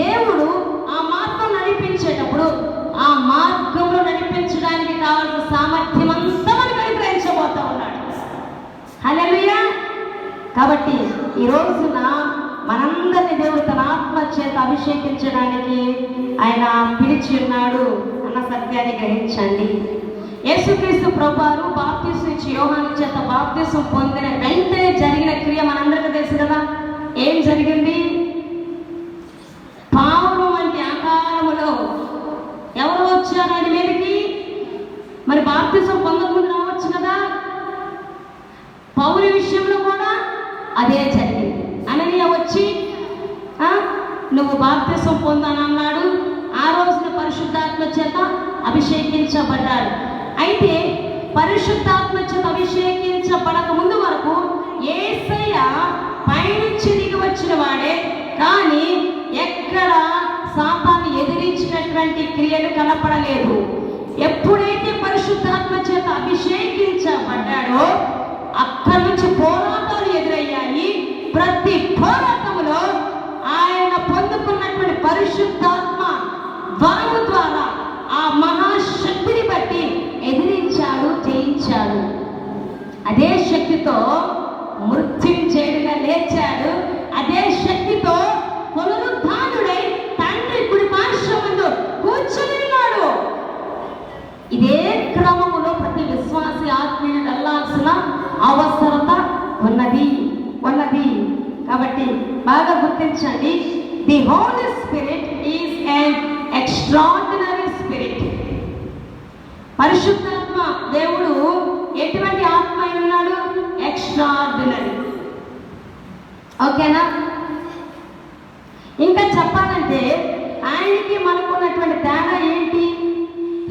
Speaker 1: దేవుడు ఆ మార్గం నడిపించేటప్పుడు ఆ మార్గంలో నడిపించడానికి కావాల్సిన సామర్థ్యం అంతా మనకు అనుగ్రహించబోతా ఉన్నాడు. హల్లెలూయా! కాబట్టి ఈ రోజున మనందరినీ దేవుడు తన ఆత్మ చేత అభిషేకించడానికి ఆయన పిలిచి ఉన్నాడు అన్న సత్యాన్ని గ్రహించండి. యేసుక్రీస్తు ప్రభువారు బాప్తిసం ఇచ్చి యోహాను చేత బాప్తిసం పొందిన వెంటనే జరిగిన క్రియ మనందరికీ తెలుసు కదా. ఏం జరిగింది? పావురం వంటి ఆకారములో ఎవరు వచ్చారు ఆయన మీదకి? మరి బాప్తిసం పొందకుండా రావచ్చు కదా. పౌరు విషయంలో కూడా అదే జరిగింది. అననీయ వచ్చి నువ్వు బాప్తిసం పొందానన్నాడు. ఆ రోజున పరిశుద్ధాత్మ చేత అభిషేకించబడ్డాడు. అయితే పరిశుద్ధాత్మ చేత అభిషేకించబడక ముందు వరకు యేసయ్య పైనుంచి దిగి వచ్చిన వాడే, కానీ ఎక్కడ సాతాను ఎదిరించినటువంటి క్రియలు కనపడలేదు. ఎప్పుడైతే పరిశుద్ధాత్మ చేత అభిషేకించబడ్డాడో అక్కడి నుంచి పోరాటాలు ఎదురయ్యాయి. ప్రతి పోరాటంలో ఆయన పొందుకున్నటువంటి పరిశుద్ధాత్మ వరము ద్వారా ఆ మహాశక్తిని బట్టి ఎదిరించాడు, జయించాడు. అదే శక్తితో మృత్యుంజయుడిగా లేచాడు. అదే శక్తితో పునరుద్ధానుడై తండ్రి కుడి పార్శ్వమందు కూర్చుని ఉన్నాడు. ఇదే క్రమములో ప్రతి విశ్వాసి ఆత్మీయుడు వెళ్ళాల్సిన అవసరత ఉన్నది. కాబట్టి బాగా గుర్తించండి, the Holy Spirit is an extraordinary spirit. పరిశుద్ధాత్మ దేవుడు ఎటువంటి ఆత్మ అయి ఉన్నాడు? ఎక్స్ట్రాఆర్డినరీ. ఓకేనా? ఇంకా చెప్పాలంటే ఆయనకి మనకున్నటువంటి తేడా ఏంటి?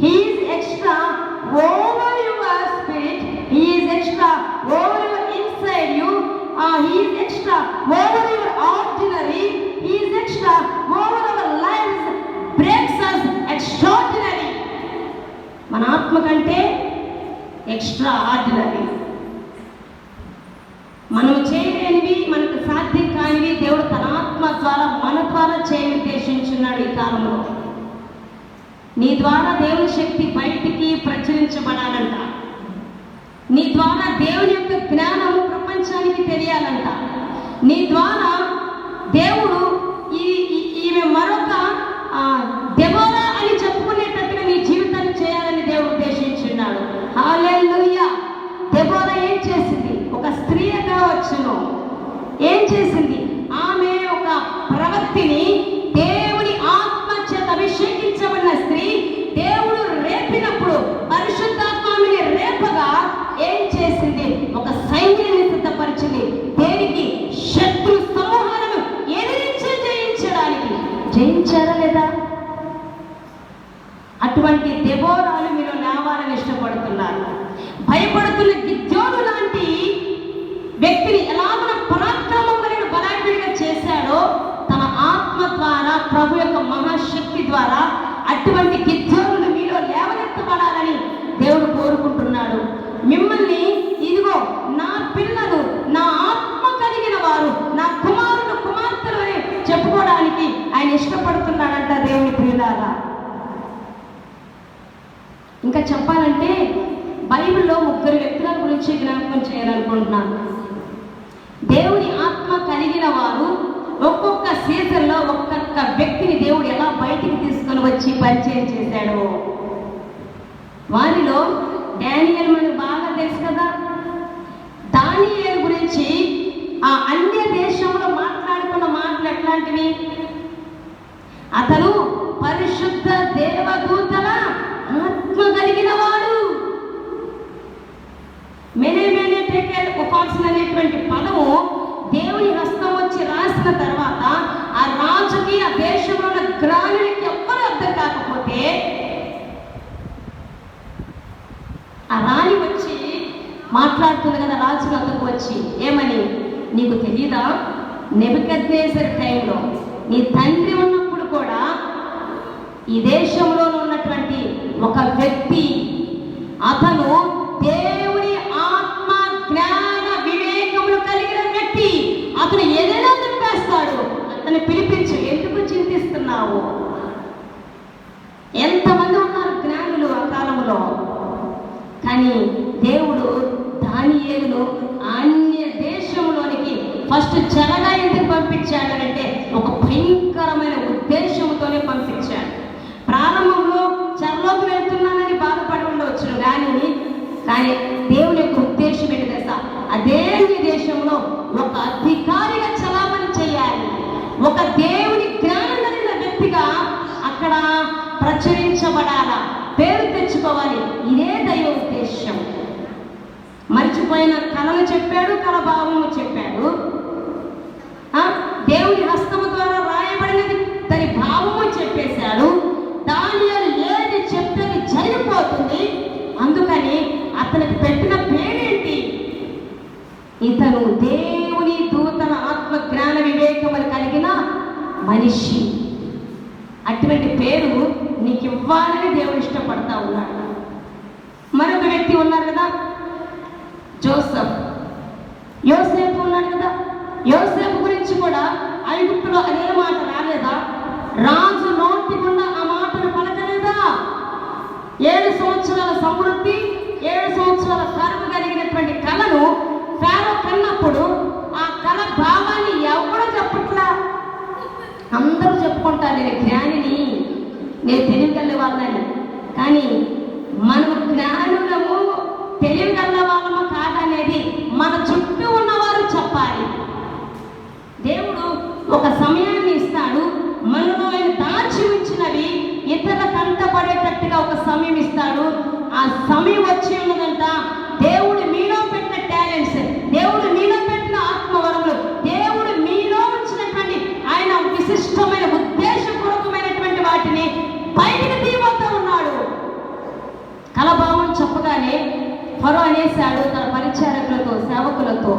Speaker 1: He is extra over your spirit, he is extra over your inside you, he is extra over your ordinary, he is extra over our lifes, breaks us extraordinary. మన ఆత్మ కంటే ఎక్స్ట్రా ఆర్డినరీ. మనం చేయలేనివి, మనకు సాధ్యం కానివి దేవుడు తన ఆత్మ ద్వారా మన ద్వారా ఉద్దేశించున్నాడు. ఈ కాలంలో నీ ద్వారా దేవుని శక్తి బయటికి ప్రచురించబడాలంట. నీ ద్వారా దేవుని యొక్క జ్ఞానము ప్రపంచానికి తెలియాలంట. నీ ద్వారా దేవుడు ఈమె మరొక దెబోరా అని చెప్పుకునేటట్టుగా నీ జీవితాన్ని చేయాలని దేవుడు ఉద్దేశించున్నాడు. హల్లెలూయా! దెబోరా ఏం చేసింది? ఒక స్త్రీగా వచ్చును. ఏం చేసింది? ఆమె ఒక ప్రవక్తిని, దేవుని ఆత్మ చేత అభిషేకించబడిన స్త్రీ. దేవుడు రేపినప్పుడు పరిశుద్ధాత్మని రేపగా ఏం చేసింది? ఒక సైన్యాన్ని సిద్ధపరిచింది. దేనికి? శత్రు సమూహాలను ఎదిరించి జయించడానికి. జయించారా లేదా? అటువంటి దెబోరాలు మీరు లేవాలని ఇష్టపడుతున్నారు. భయపడుతున్న గిద్యోను లాంటి వ్యక్తిని ఎలాగ పరాక్రమం కలిగిన బలాఢ్యుడిగా చేశాడో తన ఆత్మ ద్వారా, ప్రభు యొక్క మహాశక్తి ద్వారా అటువంటి గిద్యోనులు మీలో లేవనెత్తబడాలని దేవుడు కోరుకుంటున్నాడు. మిమ్మల్ని ఇదిగో నా పిల్లలు, నా ఆత్మ కలిగిన వారు, నా కుమారుడు కుమార్తెలు అని చెప్పుకోవడానికి ఆయన ఇష్టపడుతున్నాడంట దేవుని ప్రియులారా. ఇంకా చెప్పాలంటే బైబిల్లో 3 వ్యక్తుల గురించి జ్ఞాపకం చేయాలనుకుంటున్నాను. దేవుని ఆత్మ కలిగిన వారు ఒక్కొక్క సీజన్లో ఒక్కొక్క వ్యక్తిని దేవుడు ఎలా బయటికి తీసుకొని వచ్చి పరిచయం చేశాడు. వారిలో డానియేల్ మనకు బాగా తెలుసు కదా. దానియేలు గురించి ఆ అన్య దేశంలో మాట్లాడుకున్న మాటలు ఎట్లాంటివి? అతను పరిశుద్ధ దేవదూతల ఆత్మ కలిగిన వాడు. మెనే టెకెల్ ఉపాసన అనేటువంటి పదము దేవుని హస్తం వచ్చి రాసిన తర్వాత ఆ రాజుకి, ఆ దేశంలో ఉన్న గ్రామీణకి ఎవ్వరూ అర్థం కాకపోతే ఆ రాణి వచ్చి మాట్లాడుతుంది కదా రాజు వద్దకు వచ్చి, ఏమని? నీకు తెలీదా, నెబుకద్నెజర్ టైంలో నీ తండ్రి ఉన్నప్పుడు కూడా ఈ దేశంలో ఉన్నటువంటి ఒక వ్యక్తి, అతను దేవుని ఆత్మ జ్ఞాన వివేకములు కలిగిన వ్యక్తి, అతను ఏదైనా చెప్పేస్తాడు. అతను పిలిపించు, ఎందుకు చింతిస్తున్నావు? ఎంతమంది ఉన్నారు జ్ఞానులు ఆ కాలంలో, కానీ దేవుడు దానియేలును అన్య దేశంలోనికి ఫస్ట్ చెరగా ఎందుకు పంపించాడు అంటే ఒక భయంకరమైన ఉద్దేశంతోనే పంపించాడు. ప్రారంభంలో చెరలోకి వెళ్తున్నానని బాధపడి ఉండవచ్చు, కానీ దేవుని యొక్క ఉద్దేశం ఏంటి తెలుసా? అదే దేశంలో ఒక అధికారిగా చలామణి చేయాలి, ఒక దేవుని జ్ఞానం కలిగిన వ్యక్తిగా అక్కడ ప్రచురించబడాలా, పేరు తెచ్చుకోవాలి. ఇదే దైవ ఉద్దేశం. మర్చిపోయిన కళలు చెప్పాడు, కళ భావము చెప్పాడు. దేవుని హస్తము ద్వారా రాయబడినది దాని భావము చెప్పేశాడు. దానియేలు ఏది చెప్తే జరిగిపోతుంది. అందుకని అతనికి పెట్టిన పేరేంటి? ఇతను దేవుని దూతల ఆత్మ జ్ఞాన వివేకములు కలిగిన మనిషి. అటువంటి పేరు నీకు ఇవ్వాలని దేవుడు ఇష్టపడతా ఉన్నాడు. మరొక వ్యక్తి ఉన్నారు కదా, జోసెఫ్, యోసేపు ఉన్నాడు కదా. యోసేపు గురించి కూడా ఐగుప్తులో అదే మాట రాలేదా? రాజు నోటి గుండా ఆ మాటను పలకలేదా? 7 సంవత్సరాల సమృద్ధి, 7 సంవత్సరాల కరువు కలిగినటువంటి కళను ఫారో కన్నప్పుడు ఆ కళ భావాన్ని ఎవడో చెప్పట్లా. అందరూ చెప్పుకుంటారు, నేను జ్ఞానిని, నేను తెలియగల వాళ్ళని. కానీ మనము జ్ఞానులము, తెలియగల వాళ్ళము కాదనేది మన చుట్టూ ఉన్నవారు చెప్పాలి. దేవుడు ఒక సమయాన్ని ఇస్తాడు, మనలో ఆయన దాచి ఉంచినవి ఇతరుల కంటపడేటట్టుగా ఒక సమయం ఇస్తాడు. ఆ సమయం వచ్చి ఉన్నదంట. దేవుడు మీలో పెట్టిన టాలెంట్స్, దేవుడు మీలో పెట్టిన ఆత్మవరములు, దేవుడు మీలో ఉంచినటువంటి ఆయన విశిష్టమైన ఉద్దేశపూర్వకమైనటువంటి వాటిని బయటికి తీయబోతూ ఉన్నాడు. కలభావం చెప్పగానే ఫరో అనేశాడు తన పరిచారకులతో, సేవకులతో,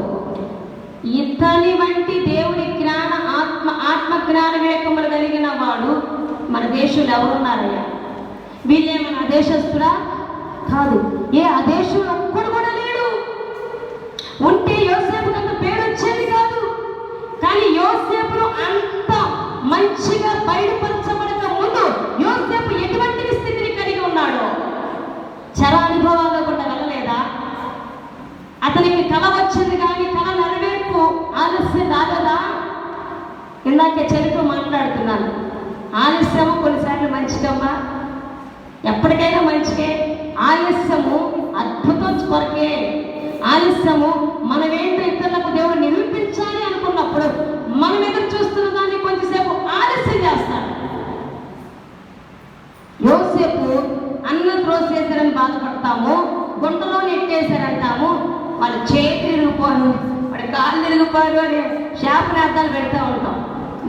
Speaker 1: ఇతని వంటి దేవుడి జ్ఞాన ఆత్మ జ్ఞాన వివేకములు కలిగిన వాడు మన దేశంలో ఎవరున్నారయ్యా? వీళ్ళేమన్నా అదేశస్తుడా? కాదు. ఏ అదేశంలో ఒక్కడు కూడా లేడు. ఉంటే యోసేపు అంత పేరు వచ్చేది కాదు. కానీ యోసేపును అంత మంచిగా బయటపరచబడక ముందు యోసేపు ఎటువంటి స్థితిని కలిగి ఉన్నాడో, చర అనుభవాల్లో కూడా వెళ్ళలేదా? అతనికి కళ వచ్చింది కానీ కళ నెరవేర్పు ఆలస్యం రాగదా? ఇందాకే చరిత్ర మాట్లాడుతున్నాను. ఆలస్యము కొన్నిసార్లు మంచిదమ్మా, ఎప్పటికైనా మంచిదే. ఆలస్యము అద్భుతం కొరకే. ఆలస్యము మనమేంటో ఇతరులకు దేవుడు నిరూపించాలి అనుకున్నప్పుడు మనం ఎదురు చూస్తున్న దాన్ని కొంచెంసేపు ఆలస్యం చేస్తాడు. యోసేపు అన్నం త్రోసేశారని బాధపడతాము, గుంటలో నెట్టేశారంటాము, వాళ్ళ చేతి తిరిగిపోను, వాడి కాళ్ళు తిరిగిపోరు అని శాపనార్థాలు పెడతా ఉంటాం.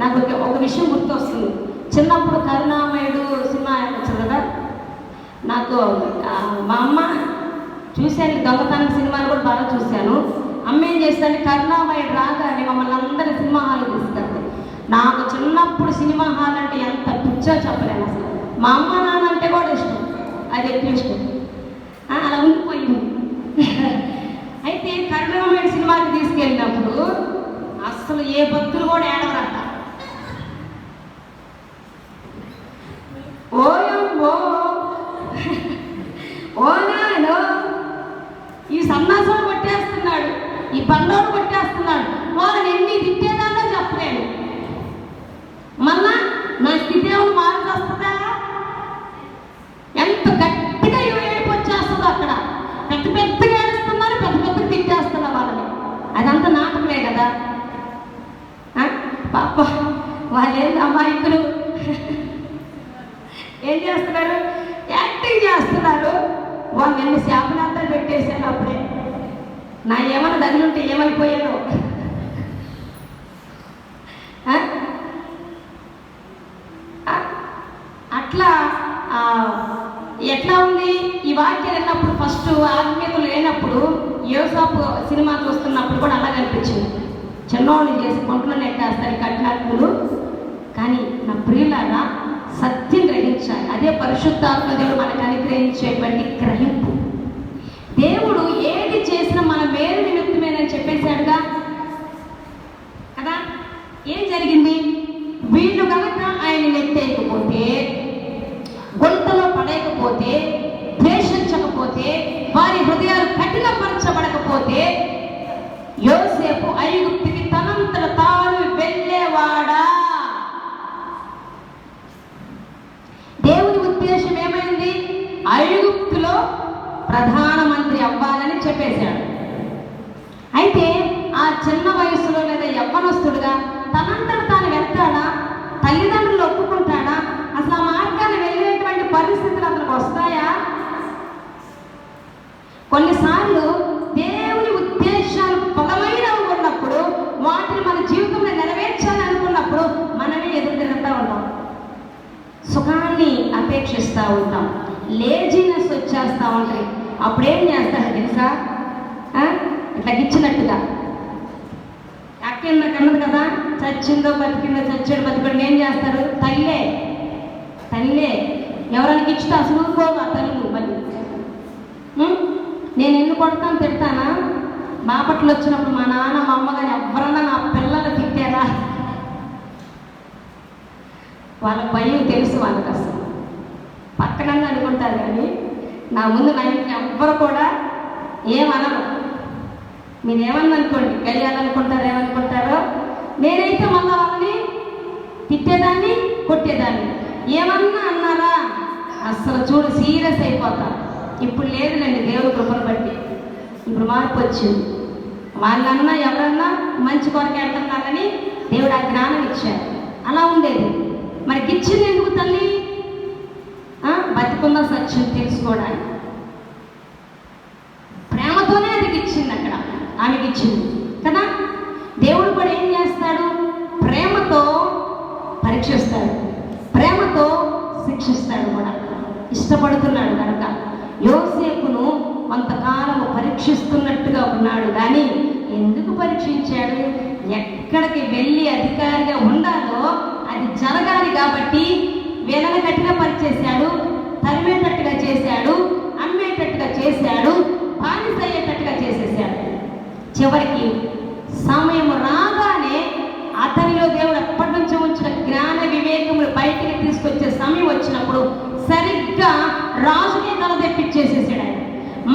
Speaker 1: నాకు ఒక విషయం గుర్తొస్తుంది. చిన్నప్పుడు కరుణామయుడు సినిమా వచ్చింది కదా, నాకు మా అమ్మ చూశాను, దొంగతనం సినిమాలు కూడా బాగా చూశాను. అమ్మ ఏం చేస్తాను, కరుణామయుడు రాగానే మమ్మల్ని అందరి సినిమా హాల్ తీసుకెళ్తాను. నాకు చిన్నప్పుడు సినిమా హాల్ అంటే ఎంత పిచ్చో చెప్పలేను అసలు. మా అమ్మ నాన్న అంటే కూడా ఇష్టం, అది ఎక్కువ ఇష్టం. అలా ఉండిపోయింది. అయితే కరుణామయుడు సినిమాకి తీసుకెళ్ళినప్పుడు అసలు ఏ భక్తులు కూడా ఏడవరంట. ఓయమ్మో, ఓనాయనో, ఈ సన్నాసులు కొట్టేస్తున్నాడు, ఈ బండోడు కొట్టేస్తున్నాడు, వాళ్ళని ఎన్ని తిట్టేదాన్నో చెప్పలేను. మళ్ళా నా స్థితి ఏమో మార్చి వస్తుందా? ఎంత గట్టిగా ఏడుపు వచ్చేస్తుందో అక్కడ. పెద్ద పెద్దగా ఏడుస్తున్నారు, పెద్ద పెద్దగా తిట్టేస్తున్నా వాళ్ళని. ఏం చేస్తున్నారు? యాక్టింగ్ చేస్తున్నారు. వాళ్ళు ఎన్ని శాపనార్థాలు పెట్టేశాను అప్పుడే. నా ఏమైనా తగిలింటే ఏమైపోయారో. అట్లా ఎట్లా ఉంది ఈ వాక్యాలు వెళ్ళినప్పుడు ఫస్ట్ ఆత్మీయతలు లేనప్పుడు యోసేపు సినిమా చూస్తున్నప్పుడు కూడా అలాగే అనిపించింది. చిన్నవాళ్ళు చేసి కొంట్లో నెట్టేస్తారు కఠినాత్ములు. కానీ నా ప్రియులారా సత్యం గ్రహించాలి. అదే పరిశుద్ధాత్మ దేవుడు మనకు అనుగ్రహించేటువంటి గ్రహింపు. దేవుడు ఏది చేసినా మన మేలు నిమిత్తమేనని చెప్పేశాడుగా కదా. ఏం జరిగింది? వీళ్ళు కనుక ఆయన నెట్టేయకపోతే, గుంటలో పడేయకపోతే, ద్వేషించకపోతే, వారి హృదయాలు కఠినపరచబడకపోతే యోసేపు ఐగుప్తుకి తనంతట తాను వెళ్ళేవాడా? దేవుని ఉద్దేశం ఏమైంది? ఐగుప్తులో ప్రధానమంత్రి అవ్వాలని చెప్పేశాడు. అయితే ఆ చిన్న వయసులో లేదా యవ్వనస్తుడుగా తనంతట తాను వెళ్తాడా? తల్లిదండ్రులు ఒప్పుకుంటాడా? అసలు ఆ మార్గాన్ని వెళ్ళేటువంటి పరిస్థితులు అతనికి వస్తాయా? కొన్నిసార్లు దేవుని ఉద్దేశాలు బలమైనవి ఉన్నప్పుడు, వాటిని మన జీవితంలో నెరవేర్చాలని అనుకున్నప్పుడు మనమే ఎదురు తిరుగుతూ ఉంటాం, సుఖాన్ని అపేక్షిస్తూ ఉంటాం, లేజీనెస్ వచ్చేస్తూ ఉంటాయి. అప్పుడేం చేస్తారు తెలుసా? ఇట్లా గిచ్చినట్టుగా అక్కింద కన్నది కదా, చచ్చిందో బతికిందో, చచ్చాడు బతికాడు, ఏం చేస్తారు? తల్లే ఎవరైనా ఇచ్చితే అసలు ఊరుకోగా తల్లు. మళ్ళీ నేను ఎందుకు కొడతాను, తిడతానా? బాపట్లు వచ్చినప్పుడు మా నాన్న మా అమ్మ కానీ ఎవరన్నా నా పిల్లలు తిట్టారా? వాళ్ళ భయం తెలుసు వాళ్ళకి. అసలు పక్కనంగా అనుకుంటారు కానీ నా ముందు నా ఇంట్లో ఎవ్వరు కూడా ఏమనరు. మీరేమన్నా అనుకోండి, గయ్యాలనుకుంటారు, ఏమనుకుంటారో. నేనైతే మళ్ళీ వాళ్ళని తిట్టేదాన్ని, కొట్టేదాన్ని. ఏమన్నా అన్నారా అసలు చూడు సీరియస్ అయిపోతా. ఇప్పుడు లేదులేండి, దేవుడి కృపను బట్టి ఇప్పుడు మార్పు వచ్చింది. వాళ్ళన్నా ఎవరన్నా మంచి కొరకు వెళ్తున్నారని దేవుడు ఆ జ్ఞానం ఇచ్చారు. అలా ఉండేది. మరి గిచ్చింది ఎందుకు తల్లి? బతికున్న సత్యం తెలుసుకోవడానికి. ప్రేమతోనే అది గిచ్చింది, అక్కడ ఆమెకి ఇచ్చింది కదా. దేవుడు కూడా ఏం చేస్తాడు? ప్రేమతో పరీక్షిస్తాడు, ప్రేమతో శిక్షిస్తాడు కూడా. ఇష్టపడుతున్నాడు కనుక యోసేపును కొంతకాలము పరీక్షిస్తున్నట్టుగా ఉన్నాడు. కానీ ఎందుకు పరీక్షించాడు? ఎక్కడికి వెళ్ళి అధికారిగా ఉండాలో అది జరగాలి కాబట్టి వీళ్ళని గట్టిగా పరిచేశాడు, తరిమేటట్టుగా చేశాడు, అమ్మేటట్టుగా చేశాడు, బానిస అయ్యేటట్టుగా చేసేసాడు. చివరికి సమయం రాగానే అతనిలో దేవుడు ఎప్పటి నుంచో ఉంచిన జ్ఞాన వివేకములు బయటికి తీసుకొచ్చే సమయం వచ్చినప్పుడు సరిగ్గా రాజుకే తల తెప్పించేసేసాడు. ఆయన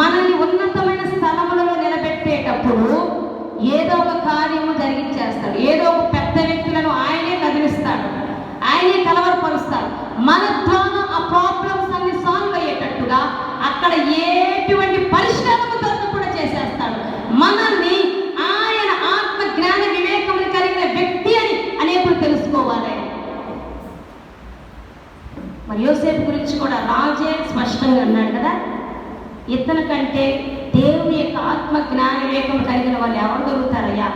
Speaker 1: మనల్ని ఉన్నతమైన స్థలములలో నిలబెట్టేటప్పుడు ఏదో ఒక కార్యము జరిగించేస్తాడు. ఏదో ఒక పెద్ద వ్యక్తులను ఆయనే కదిలిస్తాడు, ఆయనే కలవరపరుస్తాడు. మన ద్వారా ఆ ప్రాబ్లమ్స్ అన్ని సాల్వ్ అయ్యేటట్టుగా అక్కడ ఎటువంటి పరిష్కారము దొరకకుండా చేసేస్తాడు. మనల్ని ఆయన ఆత్మ జ్ఞాన వివేకములు కలిగిన వ్యక్తి అని అనేప్పుడు తెలుసుకోవాలి. మరి యోసేపు గురించి కూడా రాజే స్పష్టంగా అన్నాడు కదా, ఇతని కంటే దేవుని యొక్క ఆత్మ జ్ఞాన వివేకం కలిగిన వాళ్ళు ఎవరు దొరుకుతారయ్యా?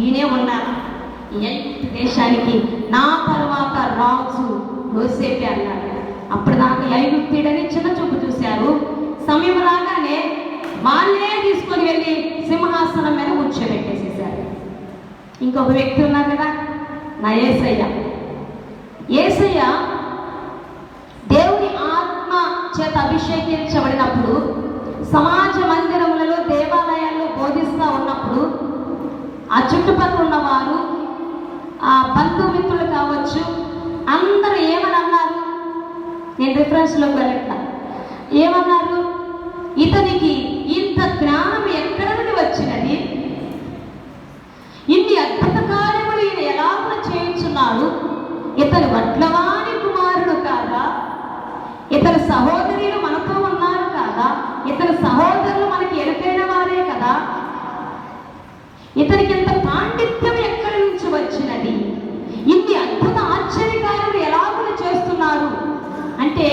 Speaker 1: ఈయనే ఉన్నారు. ఈ దేశానికి నా తర్వాత రాజు యోసేపే అన్నాడు. అప్పుడు దాకా ఐగుప్తుడని చిన్న చూపు చూశారు. సమయం రాగానే వాళ్ళే తీసుకొని వెళ్ళి సింహాసనం మీద కూర్చోబెట్టేసేసారు. ఇంకొక వ్యక్తి ఉన్నారు కదా, నా యేసయ్య. యేసయ్య దేవుని ఆత్మ చేత అభిషేకించబడినప్పుడు సమాజ మందిరములలో, దేవాలయాల్లో బోధిస్తూ ఉన్నప్పుడు ఆ చుట్టుపక్కల ఉన్నవారు, ఆ బంధుమిత్రులు కావచ్చు, అందరూ ఏమని అన్నారు? నేను రిఫరెన్స్లోకి వెళ్ళట్లా. ఏమన్నారు? ఇతనికి ఇంత జ్ఞానం ఎక్కడ నుండి వచ్చినది? ఇన్ని అద్భుత కార్యములు ఈయన ఎలాగ చేయించున్నాడు? ఇతని వడ్లవాని కుమారుడు కాదా? ఇతని సహోదరులు మనతో ఉన్నారు కాదా? ఇతని సహోదరులు మనకి ఎరుకైన వారే కదా? ఇతనికి ఇంత పాండిత్యం ఎక్కడి నుంచి వచ్చినది? ఇన్ని అద్భుత ఆశ్చర్యకార్యములు ఎలాగ చేస్తున్నారు అంటే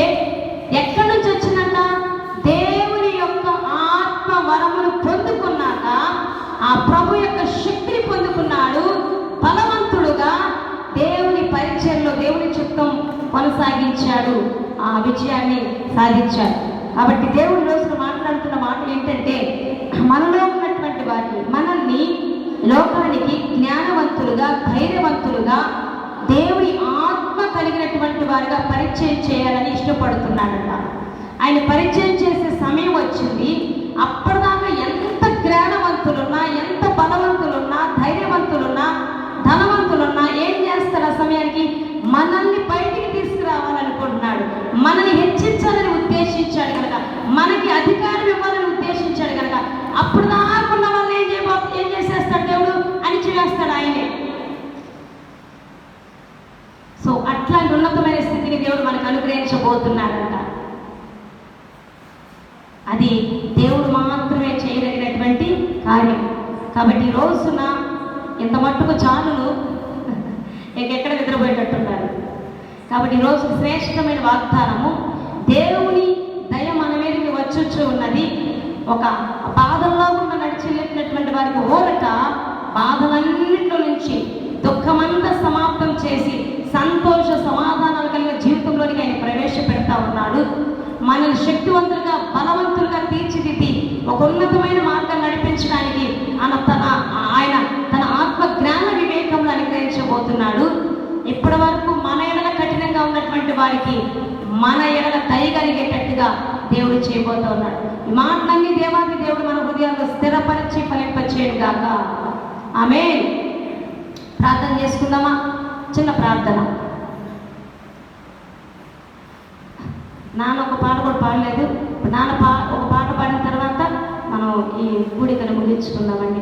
Speaker 1: కొనసాగించాడు, ఆ విజయాన్ని సాధించాడు. కాబట్టి దేవుడు రోజున మాట్లాడుతున్న మాట ఏంటంటే, మనలో ఉన్నటువంటి వారిని, మనల్ని లోకానికి జ్ఞానవంతులుగా, ధైర్యవంతులుగా, దేవుని ఆత్మ కలిగినటువంటి వారిగా పరిచయం చేయాలని ఇష్టపడుతున్నాడట. ఆయన పరిచయం చేసే సమయం వచ్చింది. అప్పటిదాకా ఎంత జ్ఞానవంతులున్నా, ఎంత బలవంతులున్నా, ధైర్యవంతులున్నా, ధనవంతులున్నా ఏం చేస్తారు? ఆ సమయానికి మనల్ని బయటికి తీసుకురావాలనుకుంటున్నాడు, మనల్ని హెచ్చించాలని ఉద్దేశించాడు కనుక, మనకి అధికారం ఇవ్వాలని ఉద్దేశించాడు కనుక, అప్పుడు దాకున్న వాళ్ళు ఏం చేసేస్తాడు? దేవుడు అణిచివేస్తాడు ఆయనే. సో అట్లాంటి ఉన్నతమైన స్థితిని దేవుడు మనకు అనుగ్రహించబోతున్నాడంట. అది దేవుడు మాత్రమే చేయగలిగినటువంటి కార్యం. కాబట్టి ఈ రోజున ఇంత మట్టుకు చాలును, ఇంకెక్కడ నిద్రపోయేటట్టున్నారు. కాబట్టి ఈరోజు శ్రేష్టమైన వాగ్దానము, దేవుని దయ మన మీదకి వచ్చుచ్చు ఉన్నది. ఒక బాధల్లో ఉన్న నడిచినటువంటి వారికి ఊరట, బాధలన్నింటిలో నుంచి దుఃఖమంతా సమాప్తం చేసి సంతోష సమాధానాలు కలిగిన జీవితంలోనికి ఆయన ప్రవేశపెడతా ఉన్నాడు. మనల్ని శక్తివంతులుగా, బలవంతులుగా తీర్చిదిద్ది ఒక ఉన్నతమైన మార్గం నడిపించడానికి ఆయన తన ఆత్మ జ్ఞాన వివేకంలో అనుగ్రహించబోతున్నాడు. ఇప్పటి వరకు మన ఎడల కఠినంగా ఉన్నటువంటి వారికి మన ఎడల దయగలిగేటట్టుగా దేవుడు చేయబోతూ ఉన్నాడు. ఈ మాటలన్నీ దేవాది దేవుడు మన హృదయాల్లో స్థిరపరిచి ఫలింపచేయను గాక. ఆమేన్. ప్రార్థన చేసుకుందామా? చిన్న ప్రార్థన. నాన్న ఒక పాట కూడా పాడలేదు. నాన్న ఒక పాట పాడిన తర్వాత మనం ఈ కూడికను ముగించుకుందామండి.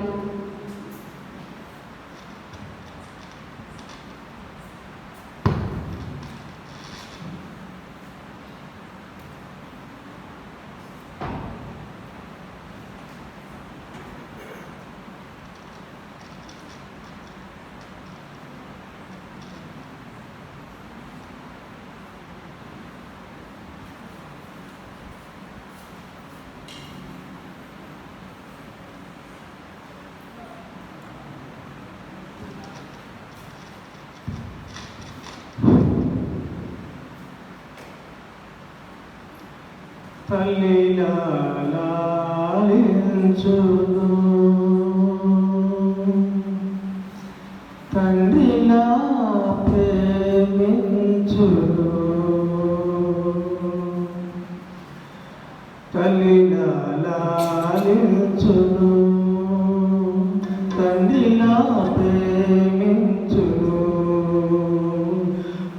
Speaker 2: తల్లిలా లాలించును, తండ్రిలా ప్రేమించును. తల్లిలా లాలించును, తండ్రిలా ప్రేమించును.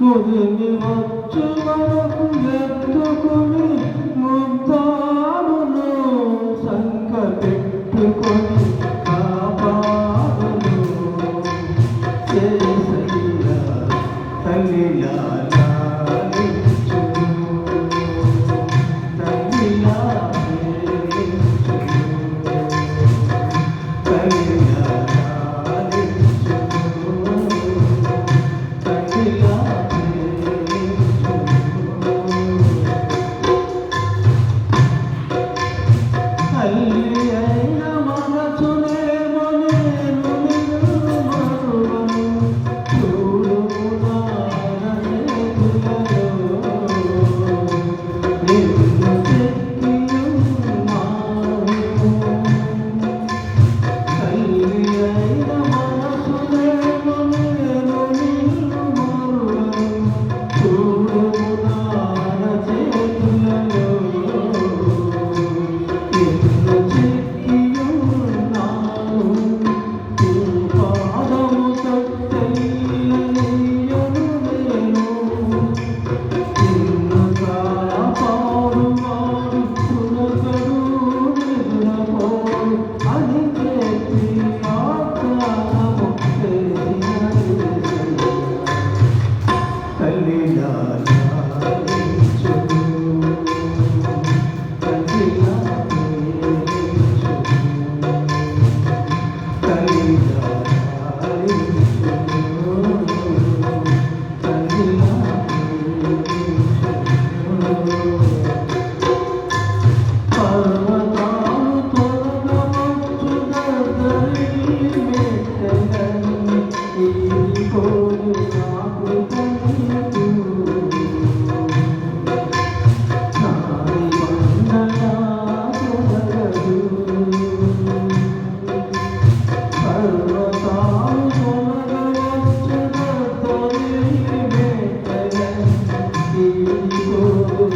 Speaker 2: ముదిమి వచ్చు వరకు ఎత్తుకుని ముద్దాడును, సంక పెట్టుకొని కాపాడును. యేసయ్యా తల్లిలా లాలించును, తల్లిలా ప్రేమించును. తల్లిలా లాలించును, తల్లిలా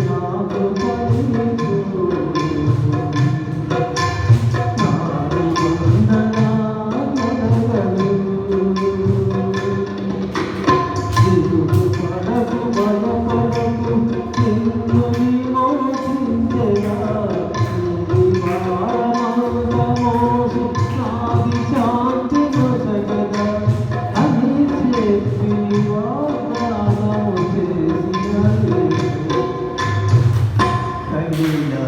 Speaker 2: నాకు పలికు నాడు వందనా గొడవలు దిగులు పడకు భయపడకు నిన్ను విమోచించెదా నీ భారమంతమోసి నాది శాంతి నొసగదా అని చెప్పి వాగ్దానము చేసినది తగిలా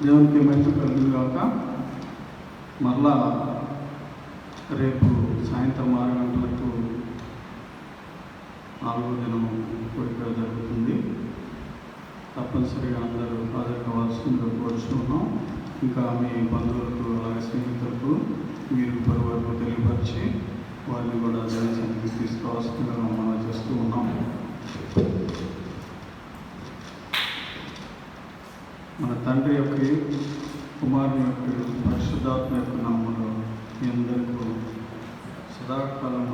Speaker 3: దేవునికి మంచి కలుగు కాక మరలా రేపు సాయంత్రం 6 గంటలకు 4వ దినం కోరిక జరుగుతుంది. తప్పనిసరిగా అందరూ హాజరవ్వాల్సిందిగా కోరుచున్నాం. ఇంకా మీ బంధువులకు అలాగే స్నేహితులకు మీరు పరువరకు తెలియపరిచి వారిని కూడా జనసంఖ్యకి తీసుకోవాల్సిందిగా మనం చేస్తూ ఉన్నాం. మన తండ్రి యొక్క కుమారుని యొక్క పరిశుద్ధాత్మ యొక్క నామములో మీ అందరికీ సదాకాలం